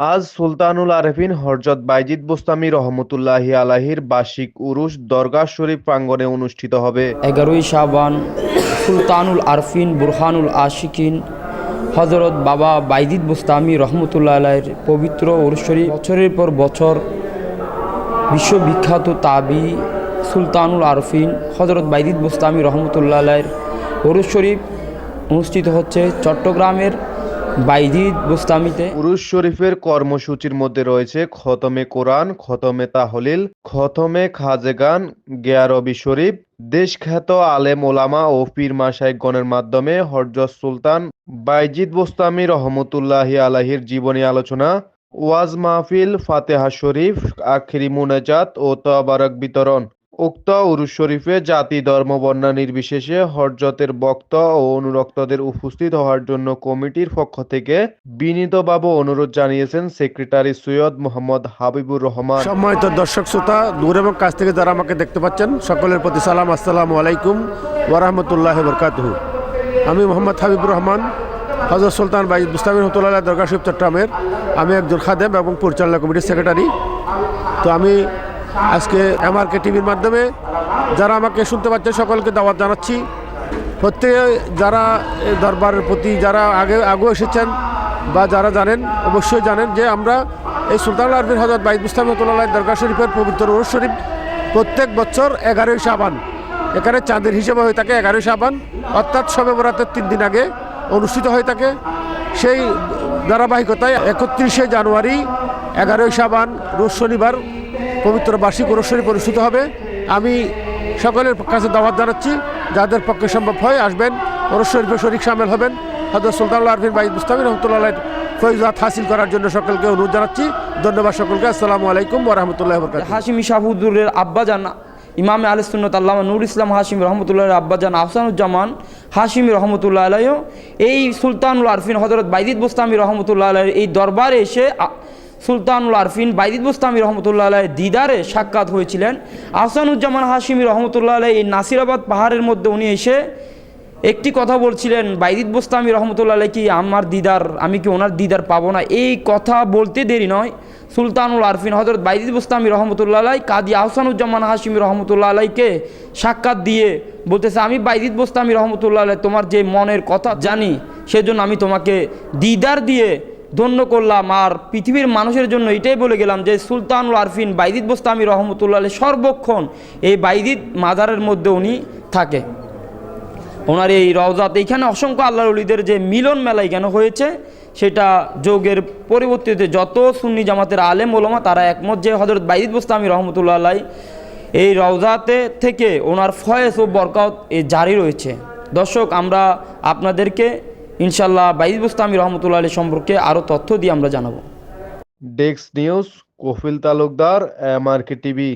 আজ সুলতানুল আরেফিন হযরত বাইজিদ বোস্তামী রহমতুল্লাহি আলাহির বার্ষিক উরুস দরগাহ শরীফ প্রাঙ্গণে অনুষ্ঠিত হবে। 11ই শাবান সুলতানুল আরফিন বুরহানুল আশিকিন হজরত বাবা বাইজিদ বোস্তামী রহমতুল্লাহ আলাইয়ের পবিত্র উরুস শরীফ বছরের পর বছর বিশ্ববিখ্যাত তাবি সুলতানুল আরফিন হজরত বাইজিদ বোস্তামী রহমতুল্লাহ আলাইয়ের উরুস শরীফ অনুষ্ঠিত হচ্ছে চট্টগ্রামের বাইজিদ বোস্তামিতে। উরুস শরীফের কর্মসূচির মধ্যে রয়েছে খতমে কোরআন, খতমে তাহলিল, খতমে খাজেগান, গেয়ারবি শরীফ, দেশখ্যাত আলেম ওলামা ও পীর মাশায়েখগণের মাধ্যমে হযরত সুলতান বাইজিদ বোস্তামী রহমতুল্লাহি আলাইহির জীবনী আলোচনা, ওয়াজ মাহফিল, ফাতেহা শরীফ, আখিরি মুনাজাত ও তবারক বিতরণ। উক্ত উরুস শরীফে জাতি ধর্ম বর্ণ নির্বিশেষে হজরতের বক্ত ও অনুরক্তদের উপস্থিত হওয়ার জন্য কমিটির পক্ষ থেকে বিনীতভাবে অনুরোধ জানিয়েছেন সেক্রেটারি সৈয়দ মোহাম্মদ হাবিবুর রহমান। সম্মানিত দর্শক শ্রোতা, দূর এবং কাছ থেকে যারা আমাকে দেখতে পাচ্ছেন সকলের প্রতি সালাম, আসসালামু আলাইকুম ওয়া রাহমাতুল্লাহি ওয়া বারাকাতুহু। আমি মোহাম্মদ হাবিবুর রহমান, হযরত সুলতান বাইজিদ বোস্তামী রহমতুল্লাহ আলাইহি দরগাহ শরীফ চট্টগ্রামের আমি একজন খাদেম এবং পরিচালনা কমিটির সেক্রেটারি। তো আমি আজকে MRK টিভির মাধ্যমে যারা আমাকে শুনতে পাচ্ছেন সকলকে দাওয়াত জানাচ্ছি। প্রত্যেকে যারা দরবারের প্রতি যারা আগে এসেছেন বা যারা জানেন অবশ্যই জানেন যে আমরা এই সুলতানুল আরফিন হযরত বাইজিদ বোস্তামী রহমতুল্লাহ আলাইহি দরগাহ শরীফের পবিত্র উরুস শরীফ প্রত্যেক বছর 11ই শাবান, এখানে চাঁদের হিসেবে হয়ে থাকে 11ই শাবান, অর্থাৎ শবে বরাতের 3 দিন আগে অনুষ্ঠিত হয়ে থাকে। সেই ধারাবাহিকতায় 31শে জানুয়ারি 11ই শাবান রোজ শনিবার পবিত্র বার্ষিক উরুস শরীফ অনুষ্ঠিত হবে। আমি সকলের কাছে দাওয়াত জানাচ্ছি, যাদের পক্ষে সম্ভব হয় আসবেন, উরুস শরীফে শরীক শামিল হবেন। হযরত সুলতানুল আরফিন বাইজিদ বোস্তামী রহমতুল্লাহ আলাইহির ফয়জাত হাসিল করার জন্য সকলকে অনুরোধ জানাচ্ছি। ধন্যবাদ সকলকে। আসসালামু আলাইকুম ওয়া রাহমাতুল্লাহি ওয়া বারাকাতুহু। হাশিমি শাহুদুরের আব্বাজান ইমামে আহলে সুন্নাত আল্লামা নুর ইসলাম হাশিমি রহমতুল্লাহের আব্বাজান আহসানুজ্জামান হাশিমি রহমতুল্লাহ আলাইহ এই সুলতানুল আরফিন হযরত বাইজিদ বোস্তামী রহমতুল্লাহ আলাইহির এই দরবারে এসে সুলতানুল আরফিন বাইজিদ বোস্তামী রহমতুল্লাহ আলাইহির দিদারে সাক্ষাৎ হয়েছিলেন। আহসানুজ্জামান হাশিমি রহমতুল্লাহ আলাইহ এই নাসিরাবাদ পাহাড়ের মধ্যে উনি এসে একটি কথা বলছিলেন, বাইজিদ বোস্তামী রহমতুল্লাহ আলাইহ কি আমার দিদার, আমি কি ওনার দিদার পাবো না? এই কথা বলতে দেরি নয়, সুলতানুল আরফিন হযরত বাইজিদ বোস্তামী রহমতুল্লাহ আলাইহ কাজী আহসানুজ্জামান হাশিমি রহমতুল্লাহ আলাইহকে সাক্ষাৎ দিয়ে বলতেছে, আমি বাইজিদ বোস্তামী রহমতুল্লাহ আলাইহ তোমার যে মনের কথা জানি, সেজন্য আমি তোমাকে দিদার দিয়ে ধন্য করলাম। আর পৃথিবীর মানুষের জন্য এটাই বলে গেলাম যে সুলতানুল আরফিন বাইজিদ বোস্তামী রহমতুল্লাহ আলাইহ সর্বক্ষণ এই বাইজিদ মাজারের মধ্যে উনি থাকে। ওনার এই রওজাত, এইখানে অসংখ্য আল্লাহর ওলিদের যে মিলন মেলা এখানে হয়েছে, সেটা যোগের পরিবর্তিতে যত সুন্নি জামাতের আলেম ওলামা তারা একমত যে হযরত বাইজিদ বোস্তামী রহমতুল্লাহ আলাইহ এই রওজাতে থেকে ওনার ফয়েজ ও বরকত জারি রয়েছে। দর্শক, আমরা আপনাদেরকে ইনশাল্লাহ বাইজিদ বোস্তামী রহমতুল্লাহ আলাইহ সম্পর্কে আরও তথ্য দিয়ে আমরা জানাবো। Desk news, Kafil Talukdar, MRK TV.